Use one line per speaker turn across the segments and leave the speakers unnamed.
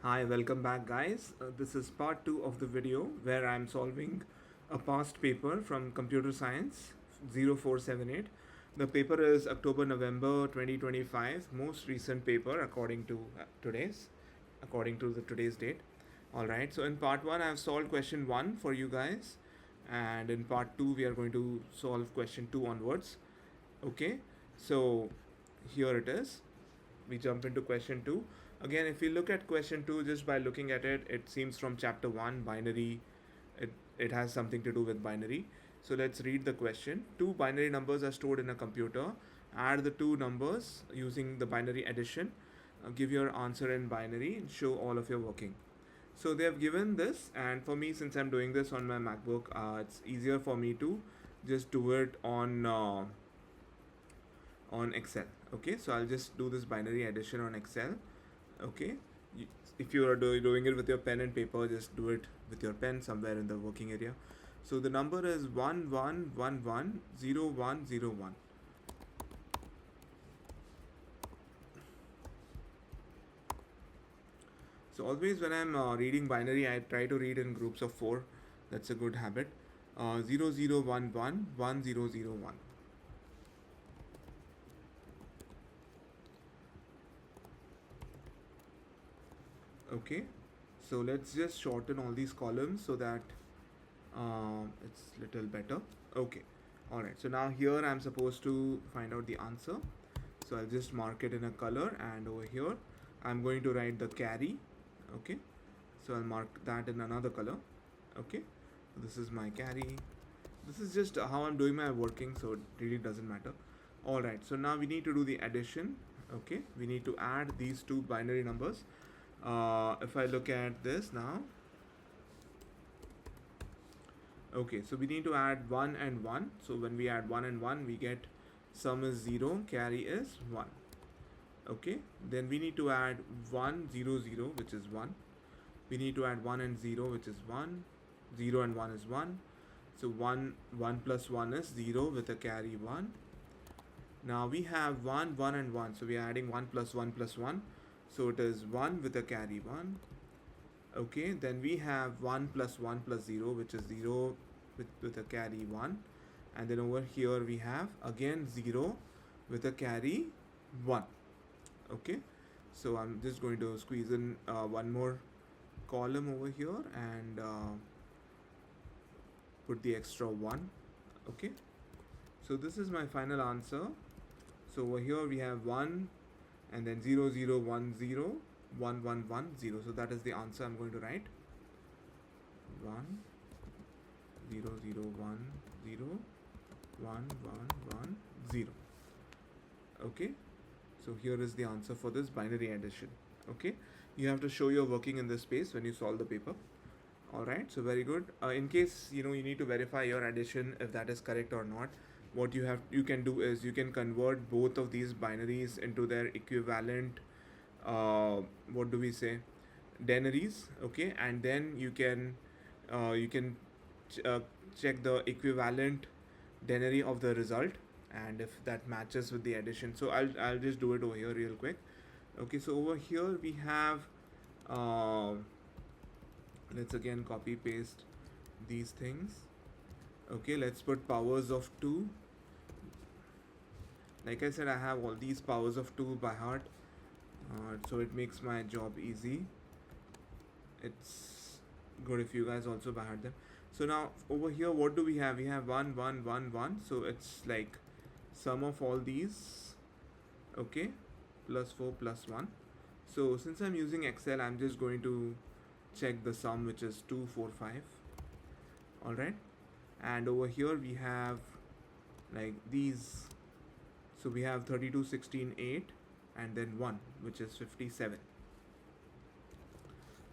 Hi, welcome back guys. This is part 2 of the video where I'm solving a past paper from Computer Science 0478. The paper is October-November 2025, most recent paper according to today's date. Alright, so in part 1 I have solved question 1 for you guys, and in part 2 we are going to solve question 2 onwards. Okay, so here it is. We jump into question 2. Again, if you look at question 2, just by looking at it, it seems from chapter 1, binary. It has something to do with binary. So let's read the question. Two binary numbers are stored in a computer. Add the two numbers using the binary addition. Give your answer in binary and show all of your working. So they have given this, and for me, since I'm doing this on my MacBook, it's easier for me to just do it on Excel. Okay, so I'll just do this binary addition on Excel. Okay, if you are doing it with your pen and paper, just do it with your pen somewhere in the working area. So the number is 11110101. So always when I'm reading binary, I try to read in groups of 4. That's a good habit. 00111001. Okay, so let's just shorten all these columns so that it's little better. Okay, all right, so now here I'm supposed to find out the answer. So I'll just mark it in a color, and over here I'm going to write the carry. Okay, so I'll mark that in another color. Okay, this is my carry. This is just how I'm doing my working, so it really doesn't matter. All right, so now we need to do the addition. Okay, we need to add these two binary numbers. If I look at this now, okay, so we need to add 1 and 1. So when we add 1 and 1, we get sum is 0, carry is 1. Okay, then we need to add 1 0 0, which is 1. We need to add 1 and 0, which is 1. 0 and 1 is 1. So 1 plus 1 is 0 with a carry 1. Now we have 1 1 and 1, so we are adding 1 plus 1 plus 1, so it is 1 with a carry 1. Okay, then we have 1 plus 1 plus 0, which is 0 with a carry 1. And then over here we have again 0 with a carry 1. Okay, so I'm just going to squeeze in one more column over here and put the extra 1. Okay, so this is my final answer. So over here we have 1 and then 0 0 1 0 1 1 1 0. So that is the answer I'm going to write. 1 0 0 1 0 1 1 1 0. Okay, so here is the answer for this binary addition. Okay, you have to show your working in this space when you solve the paper. All right, so very good. In case you need to verify your addition if that is correct or not, what you can do is you can convert both of these binaries into their equivalent what do we say, denaries. Okay, and then you can check the equivalent denary of the result, and if that matches with the addition. So I'll just do it over here real quick. Okay, so over here we have let's again copy paste these things. Okay, let's put powers of 2. Like I said, I have all these powers of 2 by heart, so it makes my job easy. It's good if you guys also by heart them. So now over here what do we have? We have 1 1 1 1, so it's like sum of all these. Okay, plus 4 plus 1. So since I'm using Excel, I'm just going to check the sum, which is 2 4 5. All right, and over here we have like these. So we have 32 16 8 and then 1, which is 57.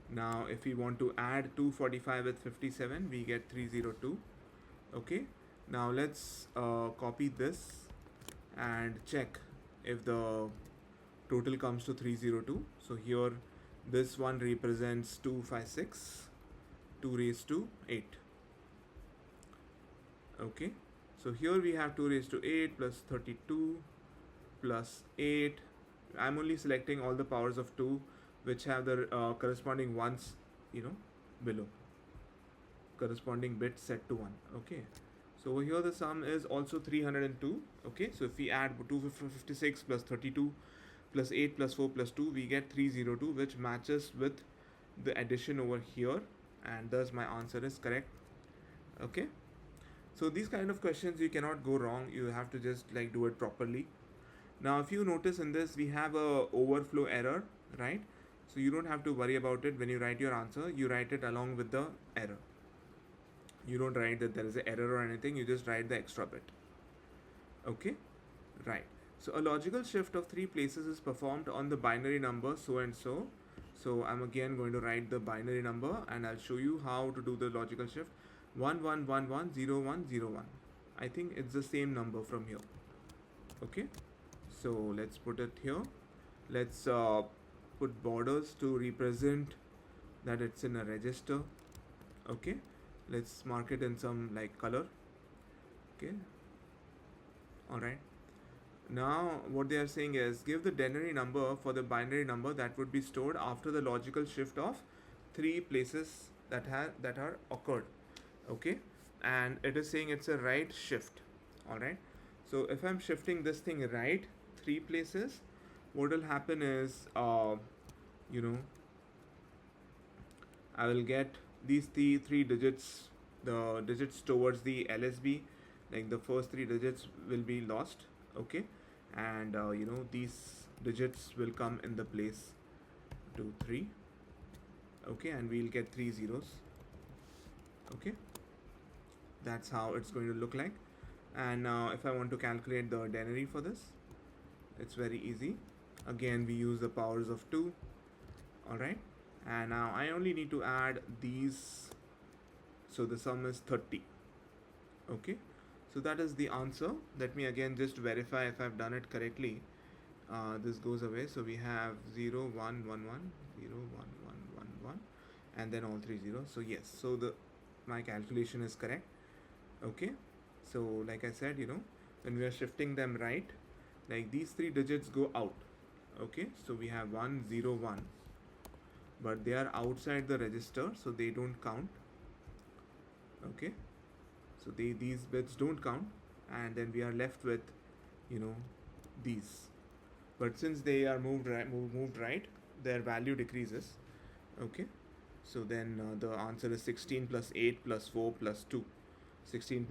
Now if we want to add 245 with 57, we get 302. Okay, now let's copy this and check if the total comes to 302. So here this one represents 256, 2 raised to 8. Okay, so here we have 2 raised to 8 plus 32 plus 8. I'm only selecting all the powers of 2 which have the corresponding ones, you know, below, corresponding bit set to 1. Okay, so over here the sum is also 302. Okay, so if we add 256 plus 32 plus 8 plus 4 plus 2, we get 302, which matches with the addition over here, and thus my answer is correct. Okay, so these kind of questions you cannot go wrong, you have to just like do it properly. Now if you notice in this we have a overflow error, right? So you don't have to worry about it. When you write your answer, you write it along with the error. You don't write that there is an error or anything, you just write the extra bit. Okay, right. So a logical shift of 3 places is performed on the binary number so and so. So I'm again going to write the binary number and I'll show you how to do the logical shift. 11110101. I think it's the same number from here. Okay, so let's put it here. Let's put borders to represent that it's in a register. Okay, let's mark it in some like color. Okay, all right. Now what they are saying is give the denary number for the binary number that would be stored after the logical shift of 3 places that are occurred. Okay, and it is saying it's a right shift. All right, so if I'm shifting this thing right 3 places, what will happen is you know, I will get these three digits, the digits towards the LSB, like the first 3 digits will be lost. Okay, and you know, these digits will come in the place 2 3. Okay, and we'll get 3 zeros. Okay, that's how it's going to look like. And now if I want to calculate the denary for this, it's very easy. Again we use the powers of 2. All right, and now I only need to add these, so the sum is 30. Okay, so that is the answer. Let me again just verify if I've done it correctly. This goes away, so we have 0 1 1 1 0 1 1 1 1 and then all 3 zeros. So yes, so the my calculation is correct. Okay, so like I said, you know, when we are shifting them right, like these 3 digits go out. Okay, so we have 1 0 1, but they are outside the register, so they don't count. Okay, so these bits don't count, and then we are left with, you know, these. But since they are moved right, their value decreases. Okay, so then the answer is 16 plus 8 plus 4 plus 2. 16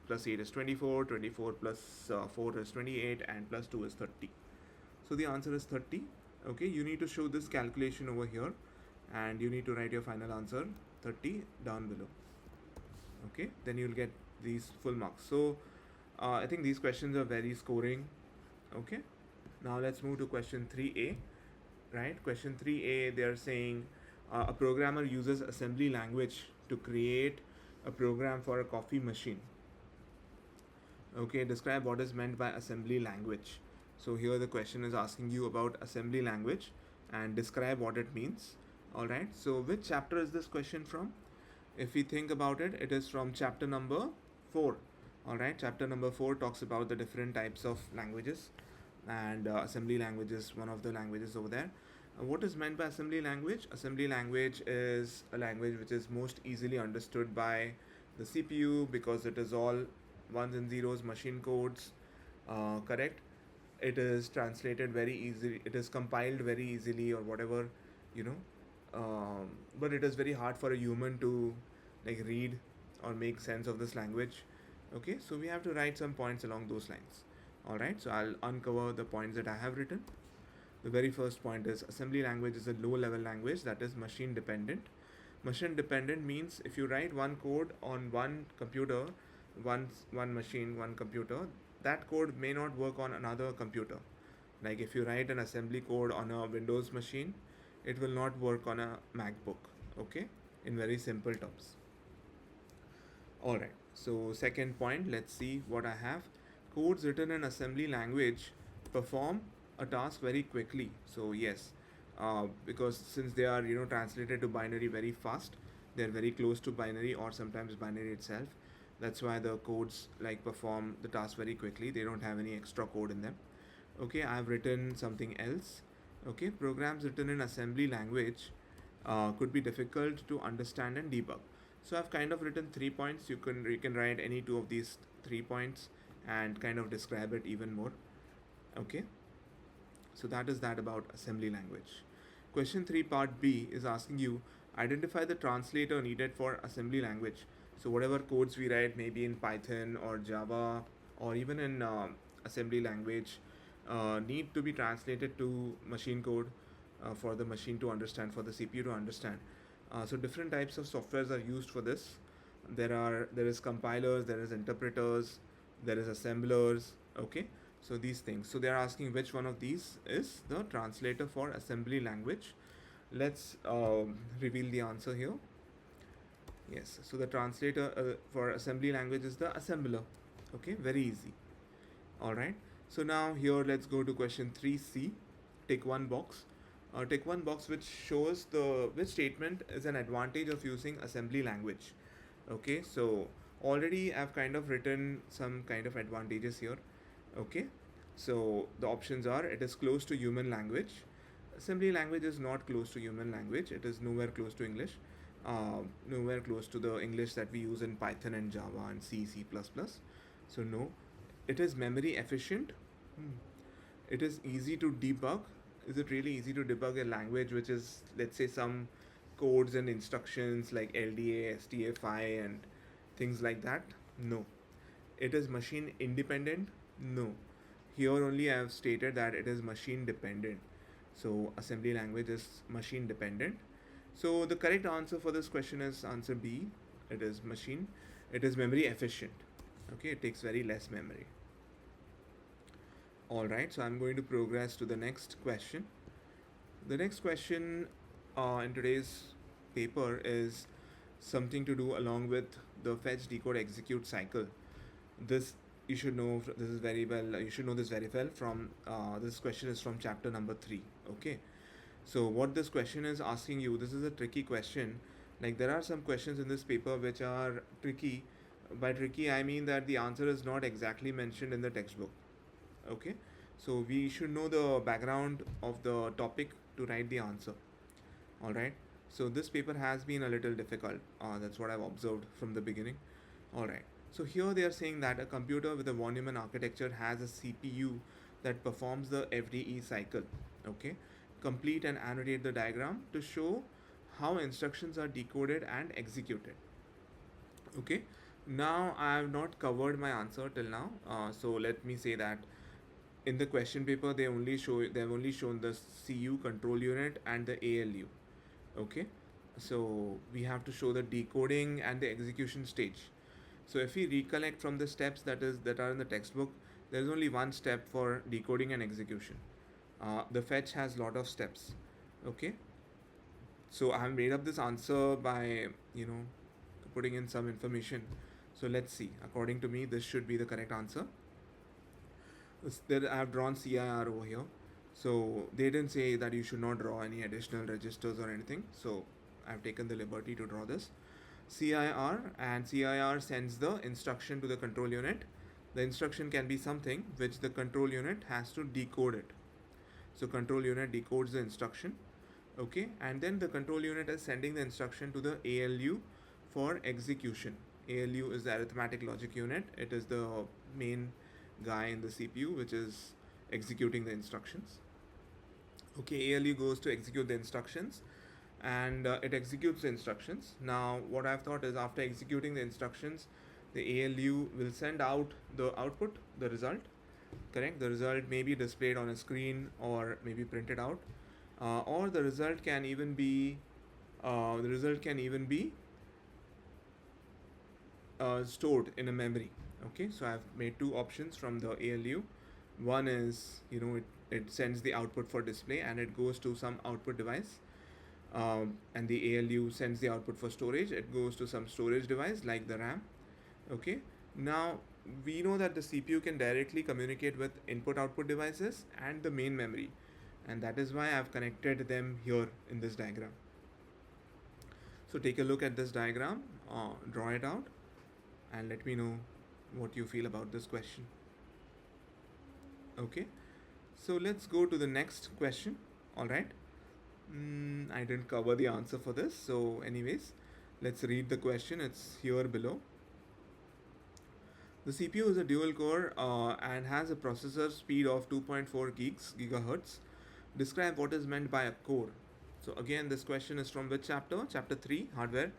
plus 8 is 24, 24 plus 4 is 28, and plus 2 is 30. So the answer is 30. Okay, you need to show this calculation over here, and you need to write your final answer 30 down below. Okay, then you'll get these full marks. So I think these questions are very scoring. Okay, now let's move to question 3a. Right, question 3a, they are saying a programmer uses assembly language to create a program for a coffee machine. Okay, describe what is meant by assembly language. So here the question is asking you about assembly language and describe what it means. All right, so which chapter is this question from? If we think about it, it is from chapter number 4. All right, chapter number 4 talks about the different types of languages, and assembly language is one of the languages over there. What is meant by assembly language? Assembly language is a language which is most easily understood by the CPU because it is all ones and zeros, machine codes, correct? It is translated very easily, it is compiled very easily, or whatever, you know, but it is very hard for a human to like read or make sense of this language. Okay, so we have to write some points along those lines. All right, so I'll uncover the points that I have written. The very first point is assembly language is a low level language that is machine dependent. Machine dependent means if you write one code on one computer, one machine, one computer, that code may not work on another computer. Like if you write an assembly code on a Windows machine, it will not work on a MacBook. Okay, in very simple terms. All right, so second point, let's see what I have. Codes written in assembly language perform a task very quickly. So yes, because since they are, you know, translated to binary very fast, they're very close to binary or sometimes binary itself. That's why the codes like perform the task very quickly. They don't have any extra code in them. Okay, I've written something else. Okay, programs written in assembly language could be difficult to understand and debug. So I've kind of written 3 points. You can write any two of these 3 points and kind of describe it even more. Okay, so that is that about assembly language. Question 3 part B is asking you identify the translator needed for assembly language. So whatever codes we write, maybe in Python or Java or even in assembly language, need to be translated to machine code for the machine to understand, for the CPU to understand. So different types of softwares are used for this. There is compilers, there is interpreters, there is assemblers. Okay, so these things. So they are asking which one of these is the translator for assembly language. Let's reveal the answer here. Yes, so the translator for assembly language is the assembler. Okay, very easy. All right. So now here let's go to question 3C. Take one box. Take one box which shows the which statement is an advantage of using assembly language. Okay, so already I've kind of written some kind of advantages here. Okay, so the options are it is close to human language. Assembly language is not close to human language. It is nowhere close to English. Nowhere close to the English that we use in Python and Java and C, C++. So no. It is memory efficient. It is easy to debug. Is it really easy to debug a language which is, let's say, some codes and instructions like LDA, STFI, and things like that? No. It is machine independent? No. Here only I have stated that it is machine dependent. So assembly language is machine dependent. So the correct answer for this question is answer B. It is machine. It is memory efficient. Okay, it takes very less memory. Alright, so I'm going to progress to the next question. The next question in today's paper is something to do along with the fetch, decode, execute cycle. This you should know. This is very well. You should know this very well. From this question is from chapter number 3. Okay, so what this question is asking you. This is a tricky question. Like there are some questions in this paper which are tricky. By tricky, I mean that the answer is not exactly mentioned in the textbook. Okay, so we should know the background of the topic to write the answer. All right, so this paper has been a little difficult. That's what I've observed from the beginning. All right, so here they are saying that a computer with a von Neumann architecture has a CPU that performs the FDE cycle. Okay, complete and annotate the diagram to show how instructions are decoded and executed. Okay, now I have not covered my answer till now. So let me say that in the question paper they've only shown the CU control unit and the ALU. Okay, so we have to show the decoding and the execution stage. So if we recollect from the steps that are in the textbook, there is only one step for decoding and execution. The fetch has lot of steps. Okay, so I have made up this answer by putting in some information. So let's see. According to me, this should be the correct answer. There I have drawn CIR over here. So they didn't say that you should not draw any additional registers or anything. So I've taken the liberty to draw this. CIR, and CIR sends the instruction to the control unit. The instruction can be something which the control unit has to decode it. So control unit decodes the instruction. Okay, and then the control unit is sending the instruction to the ALU for execution. ALU is the arithmetic logic unit. It is the main guy in the CPU which is executing the instructions. Okay, ALU goes to execute the instructions, and it executes the instructions. Now what I've thought is after executing the instructions, the ALU will send out the output, the result. Correct, the result may be displayed on a screen or maybe printed out, or the result can even be stored in a memory. Okay, so I've made two options from the ALU. One is it sends the output for display and it goes to some output device, and the ALU sends the output for storage. It goes to some storage device like the RAM. Okay, now we know that the CPU can directly communicate with input output devices and the main memory, and that is why I've connected them here in this diagram. So take a look at this diagram, draw it out, and let me know what you feel about this question. Okay, so let's go to the next question All right. I didn't cover the answer for this. So, anyways, let's read the question. It's here below. The CPU is a dual core and has a processor speed of 2.4 gigahertz. Describe what is meant by a core. So again, this question is from which chapter? Chapter 3, hardware,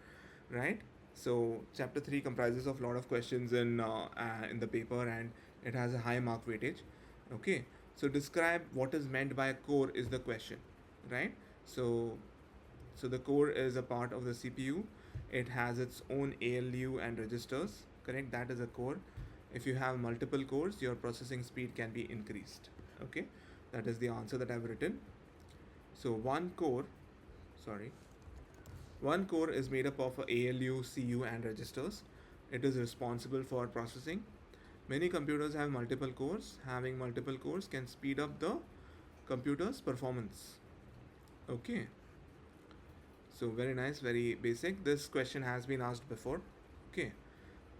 right? So chapter 3 comprises of a lot of questions in the paper, and it has a high mark weightage. Okay, so describe what is meant by a core is the question, right? So the core is a part of the CPU. It has its own ALU and registers, correct? That is a core. If you have multiple cores, your processing speed can be increased. Okay, that is the answer that I've written. So sorry, one core is made up of a ALU, CU, and registers. It is responsible for processing. Many computers have multiple cores. Having multiple cores can speed up the computer's performance. Okay, so very nice, very basic. This question has been asked before. Okay,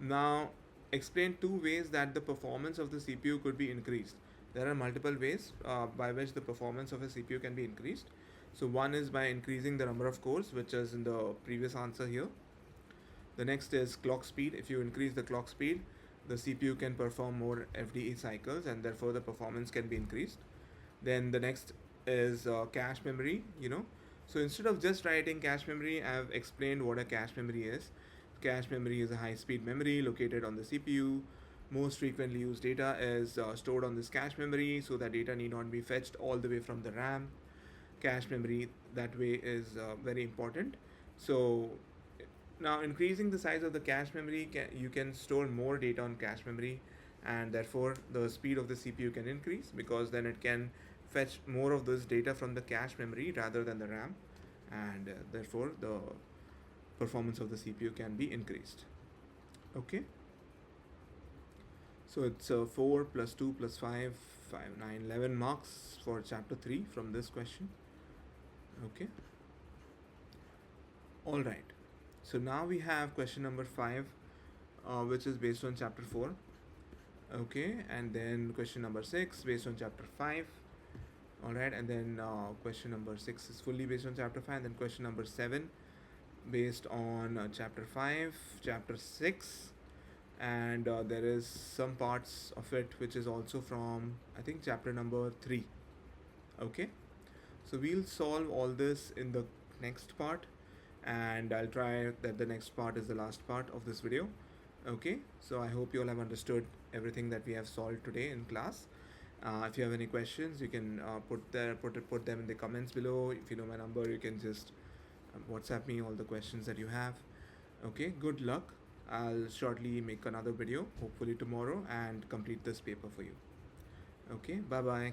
now explain two ways that the performance of the CPU could be increased. There are multiple ways by which the performance of a CPU can be increased. So one is by increasing the number of cores, which is in the previous answer here. The next is clock speed. If you increase the clock speed, the CPU can perform more FDE cycles, and therefore the performance can be increased. Then the next is cache memory. So instead of just writing cache memory, I have explained what a cache memory is. Cache memory is a high speed memory located on the CPU. Most frequently used data is stored on this cache memory, so that data need not be fetched all the way from the RAM. Cache memory that way is very important. So now increasing the size of the cache memory, you can store more data on cache memory, and therefore the speed of the CPU can increase, because then it can fetch more of this data from the cache memory rather than the RAM, and therefore the performance of the CPU can be increased. Okay, so it's 4 plus 2 plus 5, 5, 9, 11 marks for chapter 3 from this question. Okay, all right. So now we have question number 5, which is based on chapter 4. Okay, and then question number 6 based on chapter 5. All right, and then question number 6 is fully based on chapter 5, and then question number 7 based on chapter 5, chapter 6, and there is some parts of it which is also from, I think, chapter number 3. Okay, so we'll solve all this in the next part, and I'll try that the next part is the last part of this video. Okay, so I hope you all have understood everything that we have solved today in class. If you have any questions, you can put them in the comments below. If you know my number, you can just WhatsApp me all the questions that you have. Okay, good luck. I'll shortly make another video, hopefully tomorrow, and complete this paper for you. Okay, bye bye.